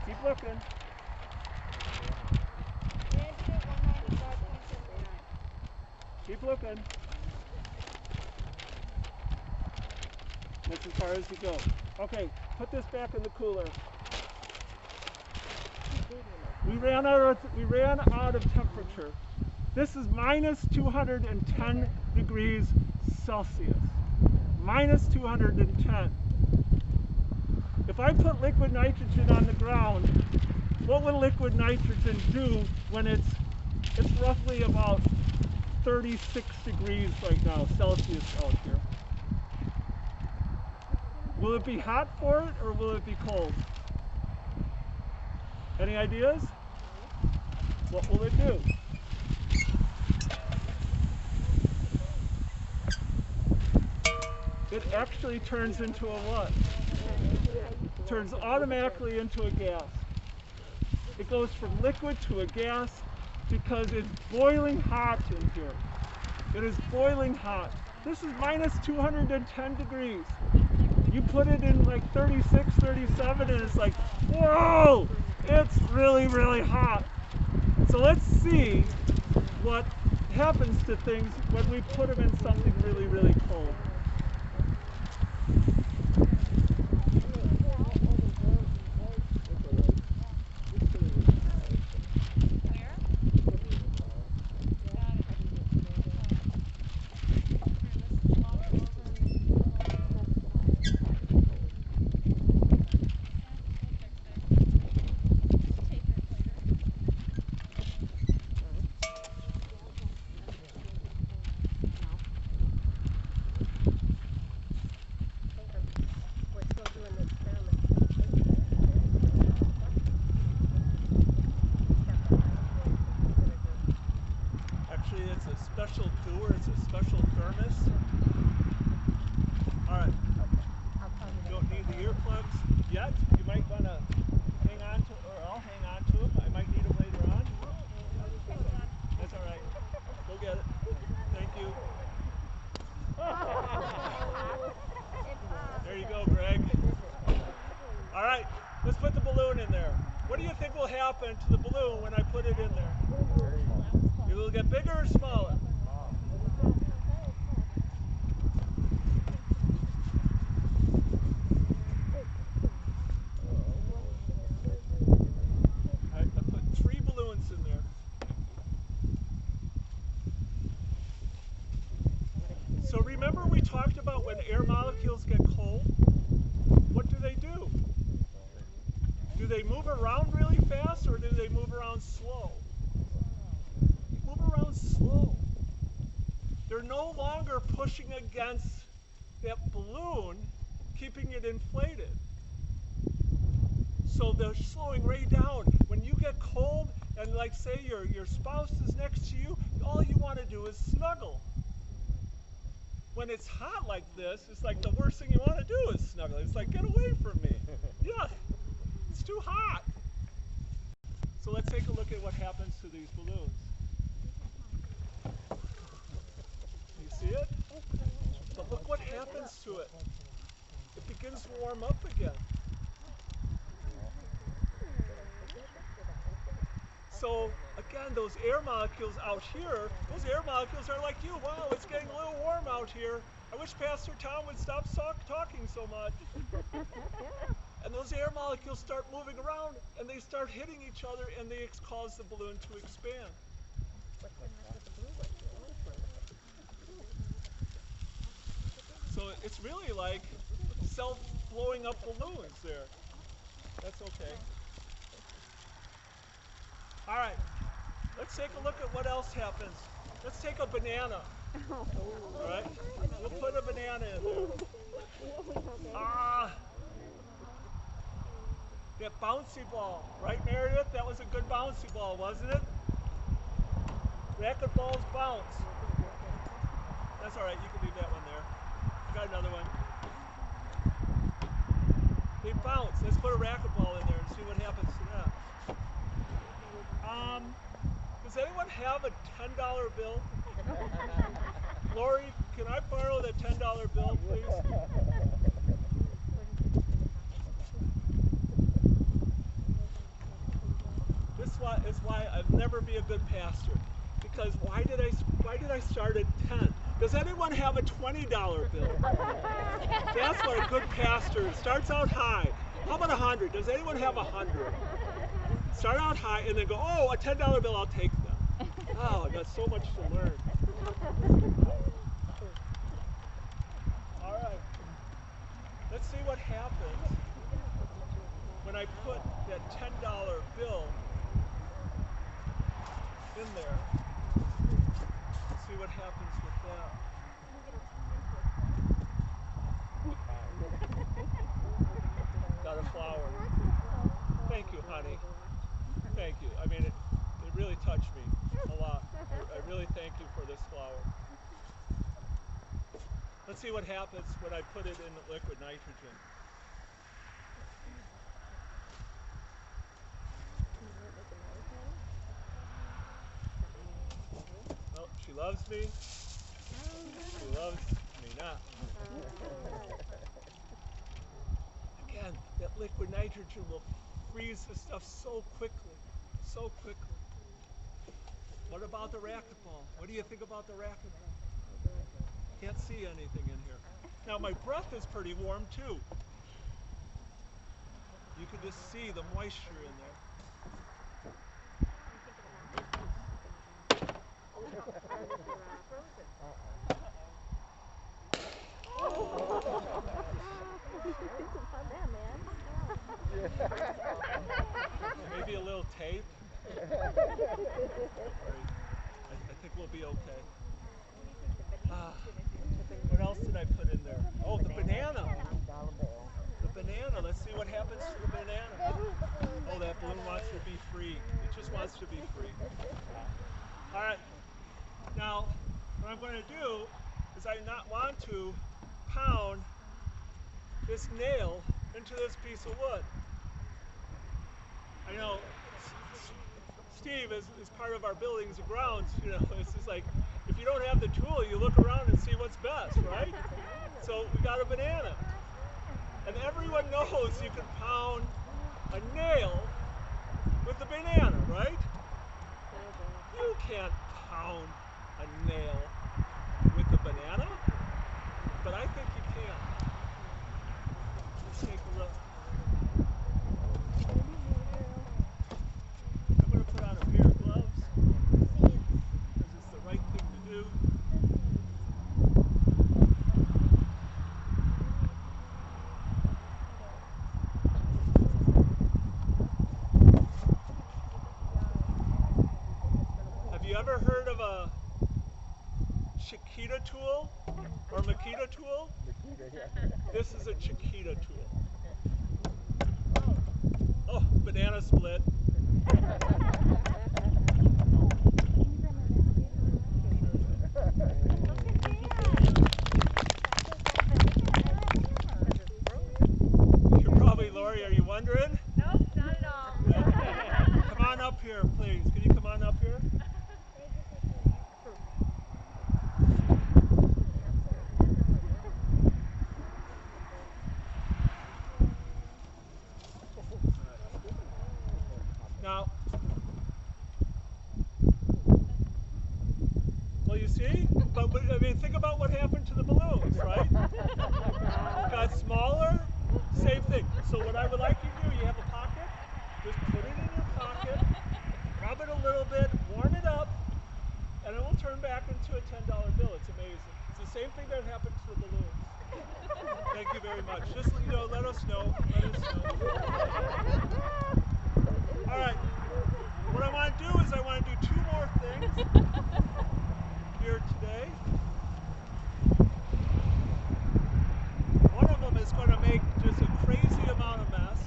Speaker 1: Keep looking. Keep looking. That's as far as you go. Okay, put this back in the cooler. We ran out of temperature. This is minus 210 degrees Celsius. Minus 210. If I put liquid nitrogen on the ground, what will liquid nitrogen do when it's roughly about 36 degrees right now, Celsius out here? Will it be hot for it, or will it be cold? Any ideas? What will it do? It actually turns into a what? It turns automatically into a gas. It goes from liquid to a gas because it's boiling hot in here. It is boiling hot. This is minus 210 degrees. You put it in like 36, 37, and it's like, whoa! It's really, really hot. So let's see what happens to things when we put them in something really, really cold. Special cooler, it's a special thermos. Alright, you don't need the earplugs yet. You might want to hang on to, or I'll hang on to them. I might need them later on. That's alright. Go get it. Thank you. There you go, Greg. Alright, let's put the balloon in there. What do you think will happen to the balloon when I put it in there? It will get bigger or smaller? I put 3 balloons in there. So remember we talked about when air molecules get cold? What do? Do they move around really fast, or do they move around slow? Move around slow. They're no longer pushing against that balloon, keeping it inflated. So they're slowing way down. When you get cold and like say your spouse is next to you, all you want to do is snuggle. When it's hot like this, it's like the worst thing you want to do is snuggle. It's like, get away from me. Yeah, it's too hot. So let's take a look at what happens to these balloons. You see it? But look what happens to it. It begins to warm up again. So again, those air molecules out here, those air molecules are like you. Wow, it's getting a little warm out here. I wish Pastor Tom would stop talking so much. And those air molecules start moving around, and they start hitting each other, and they cause the balloon to expand. So it's really like self-blowing up balloons there. That's okay. All right, let's take a look at what else happens. Let's take a banana. All right, we'll put a banana in there. That bouncy ball, right, Meredith? That was a good bouncy ball, wasn't it? Racquetballs bounce. That's all right, you can leave that one there. I got another one. They bounce. Let's put a racquetball in there and see what happens to that. Does anyone have a $10 bill? Lori, can I borrow the $10 bill, please? This is why I'll never be a good pastor. Because why did I start at 10? Does anyone have a $20 bill? That's what a good pastor starts out high. How about 100? Does anyone have 100? Start out high and then go, oh, a $10 bill, I'll take them. Oh, I got so much to learn. All right. Let's see what happens when I put that $10 bill in there. Let's see what happens with that. Got a flower. Thank you, honey. Thank you. I mean, it really touched me a lot. I really thank you for this flower. Let's see what happens when I put it in liquid nitrogen. Oh, she loves me. She loves me not. Again, that liquid nitrogen will freeze the stuff so quickly. So quickly. What about the racquetball? What do you think about the racquetball? Can't see anything in here. Now my breath is pretty warm too. You can just see the moisture in there. Maybe a little tape. I think we'll be okay. What else did I put in there? Oh, the banana. The banana. Let's see what happens to the banana. Oh, that balloon wants to be free. It just wants to be free. All right. Now, what I'm going to do is I not want to pound this nail into this piece of wood. I know Steve is part of our buildings and grounds, you know, it's just like, if you don't have the tool, you look around and see what's best, right? So we got a banana. And everyone knows you can pound a nail with a banana, right? You can't pound a nail with a banana, but I think you can. Let's take a look. I'm going to put on a pair of gloves because it's the right thing to do. Have you ever heard of a Chiquita tool or Makita tool? This is a Chiquita tool. Oh, banana split. You're probably, Lori, are you wondering?
Speaker 4: Nope, not at all.
Speaker 1: Yeah. Come on up here, please. Can you come on up here? Now, See? But I mean, think about what happened to the balloons, right? Got smaller, same thing. So what I would like you to do, you have a pocket, just put it in your pocket, rub it a little bit, warm it up, and it will turn back into a $10 bill. It's amazing. It's the same thing that happened to the balloons. Thank you very much. Just, let us know. Let us know. All right. What I want to do is I want to do 2 more things here today. One of them is going to make just a crazy amount of mess.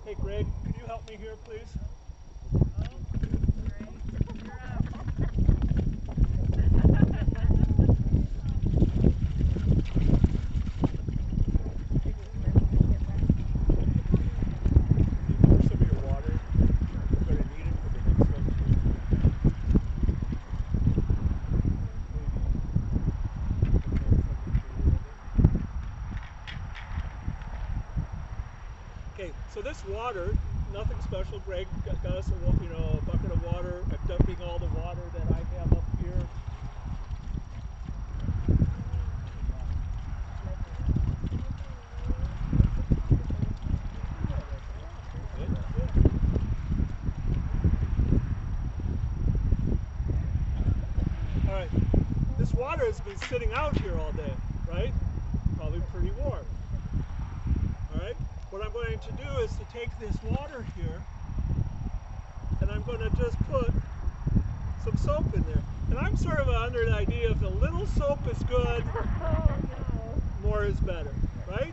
Speaker 1: Hey Greg, could you help me here, please? So this water, nothing special. Greg got us a bucket of water. I'm dumping all the water that I have up here. All right, this water has been sitting out here all day, right? Probably pretty warm. All right. What I'm going to do is to take this water here and I'm going to just put some soap in there. And I'm sort of under the idea if a little soap is good, more is better, right?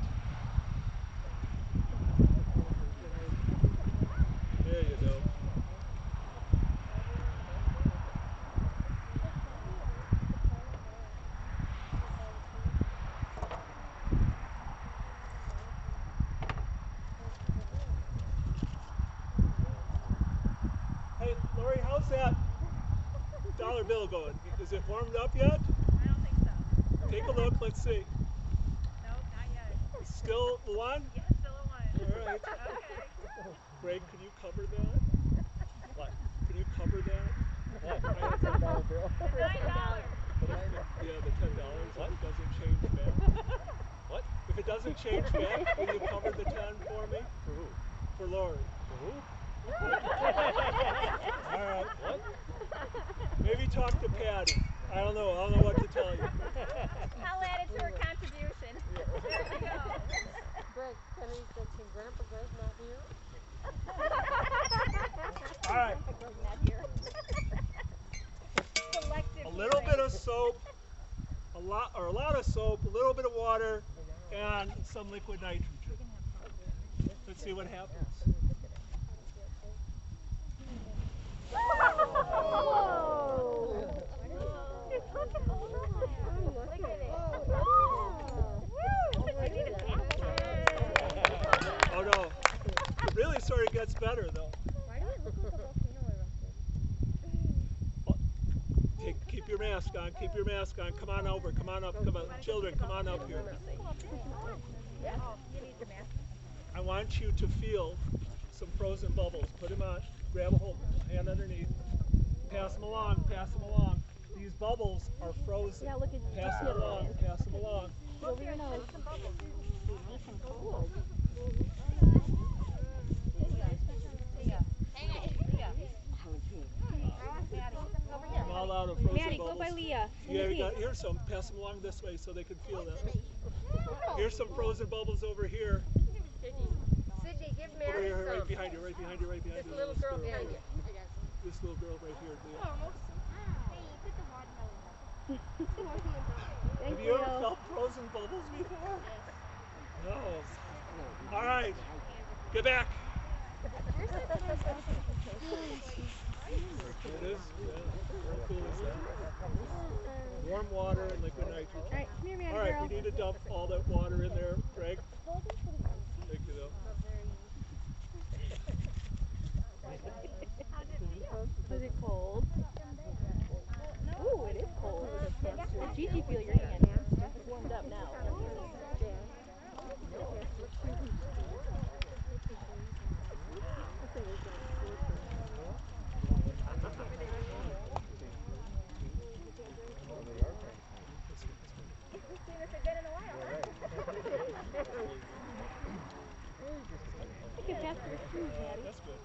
Speaker 1: There you go. How's that dollar bill going? Is it warmed up yet?
Speaker 4: I don't think so.
Speaker 1: Take a look, let's see.
Speaker 4: Nope, not yet.
Speaker 1: Still the one?
Speaker 4: Yeah, still a 1.
Speaker 1: All right.
Speaker 4: Okay.
Speaker 1: Greg, can you cover that? What? Can you cover that?
Speaker 3: What? $10 bill.
Speaker 4: $9.
Speaker 1: Yeah, the $10. What? If it doesn't change back.
Speaker 3: What?
Speaker 1: If it doesn't change back, will you cover the 10 for me?
Speaker 3: For who?
Speaker 1: For Lori.
Speaker 3: For who?
Speaker 1: All right.
Speaker 3: What?
Speaker 1: Maybe talk to Patty. I don't know what to tell you.
Speaker 4: I'll add it to her contribution. There we go.
Speaker 6: Greg, can Grandpa Greg not here?
Speaker 1: All right.
Speaker 4: Not here. Selective
Speaker 1: A little
Speaker 4: hearing.
Speaker 1: bit of soap, a lot of soap, a little bit of water, and some liquid nitrogen. Let's see what happens. Oh no, it really sort of gets better though.
Speaker 2: Why do it look like a volcano erupted?
Speaker 1: Keep your mask on, keep your mask on. Come on over, come on up, come on. Children, come on up here.
Speaker 4: Oh, you need your mask.
Speaker 1: I want you to feel some frozen bubbles. Put them on, grab a hold, hand underneath. Pass them along, pass them along. These bubbles are frozen.
Speaker 5: Yeah, look at
Speaker 1: Pass them along, pass them along.
Speaker 5: over your nose.
Speaker 1: I'm all out of frozen
Speaker 5: Maddie,
Speaker 1: bubbles.
Speaker 5: go by Leah.
Speaker 1: Here's some. Pass them along this way so they can feel that. Here's some frozen bubbles over here.
Speaker 6: Sydney, give
Speaker 1: Over
Speaker 6: Mary
Speaker 1: here, right
Speaker 6: some.
Speaker 1: behind you, right behind you, right behind
Speaker 6: This
Speaker 1: you.
Speaker 6: little girl behind you.
Speaker 1: This little girl right here. Leah.
Speaker 2: Hey, put the watermelon back.
Speaker 1: Have you ever felt frozen bubbles before? No. All right. Get back. Here it is. Yeah. How cool is that? Warm water and liquid nitrogen.
Speaker 5: Alright, come here, Maddie
Speaker 1: All right,
Speaker 5: girl.
Speaker 1: we need to dump all that water in there, Greg. Thank you, though.
Speaker 5: Is it cold? Ooh, it is cold. Gigi, feel your hand. It's warmed up now. shoes, Maddie.
Speaker 1: That's good.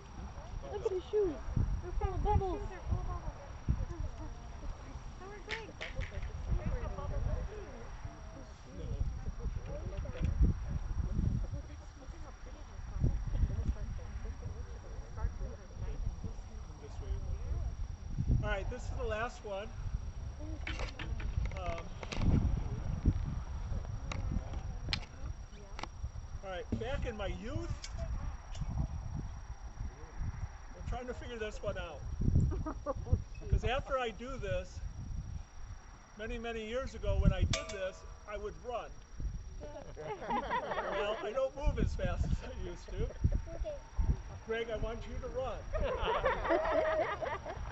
Speaker 5: Look at his shoes. They're full of bubbles.
Speaker 1: No. This way. All right, this is the last one. All right, back in my youth, I'm trying to figure this one out. Because after I do this, many, many years ago when I did this, I would run. Well, I don't move as fast as I used to. Greg, I want you to run.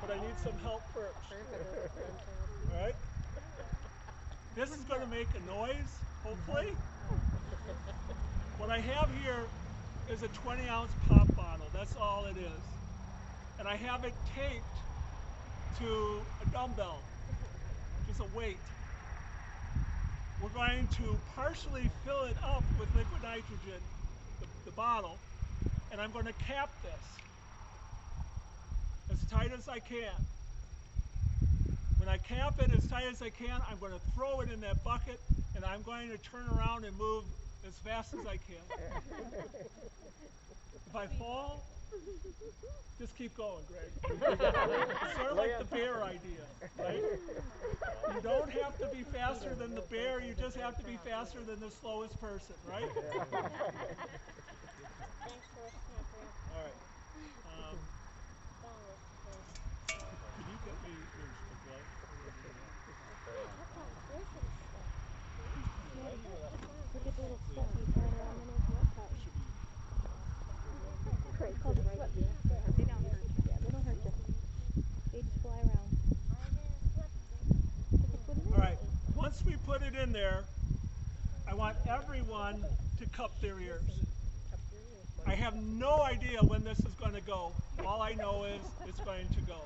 Speaker 1: But I need some help first. All right? This is going to make a noise, hopefully. What I have here is a 20-ounce pop bottle. That's all it is. And I have it taped to a dumbbell, just a weight. We're going to partially fill it up with liquid nitrogen, the bottle, and I'm going to cap this as tight as I can. When I cap it as tight as I can, I'm going to throw it in that bucket, and I'm going to turn around and move as fast as I can. If I fall, just keep going, Greg. It's sort of like the bear idea, right? You don't have to be faster than the bear, you just have to be faster than the slowest person, right? All right. Can you get me your glove?
Speaker 5: Look at the little stuff you put around in his website. It's called a sweat bee. They don't hurt you. Yeah, they don't hurt you. They just fly around.
Speaker 1: All right. Once we put it in there, I want everyone to cup their ears. I have no idea when this is going to go. All I know is it's going to go.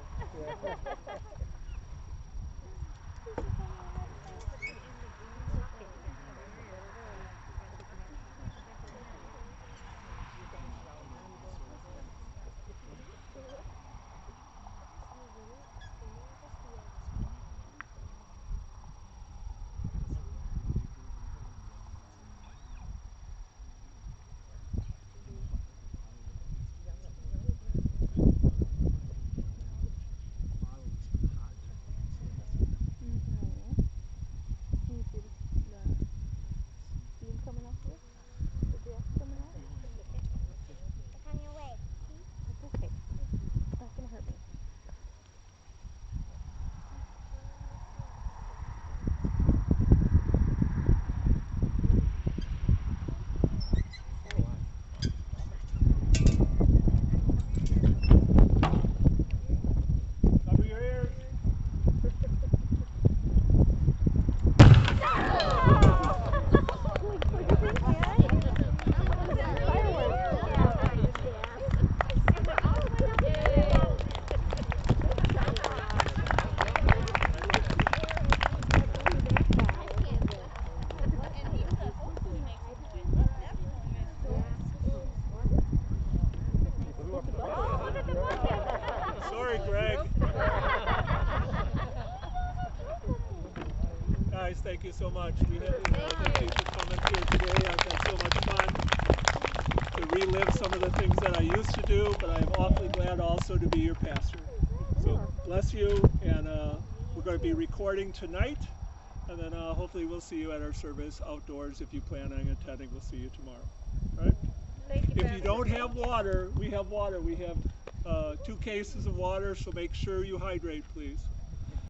Speaker 1: Guys, thank you so much. We had thank you for coming here today. I've had so much fun to relive some of the things that I used to do, but I'm awfully glad also to be your pastor. So bless you, and we're going to be recording tonight, and then hopefully we'll see you at our service outdoors. If you plan on attending, we'll see you tomorrow. All right?
Speaker 4: Thank you,
Speaker 1: If you don't have water, we have water. We have 2 cases of water, so make sure you hydrate, please.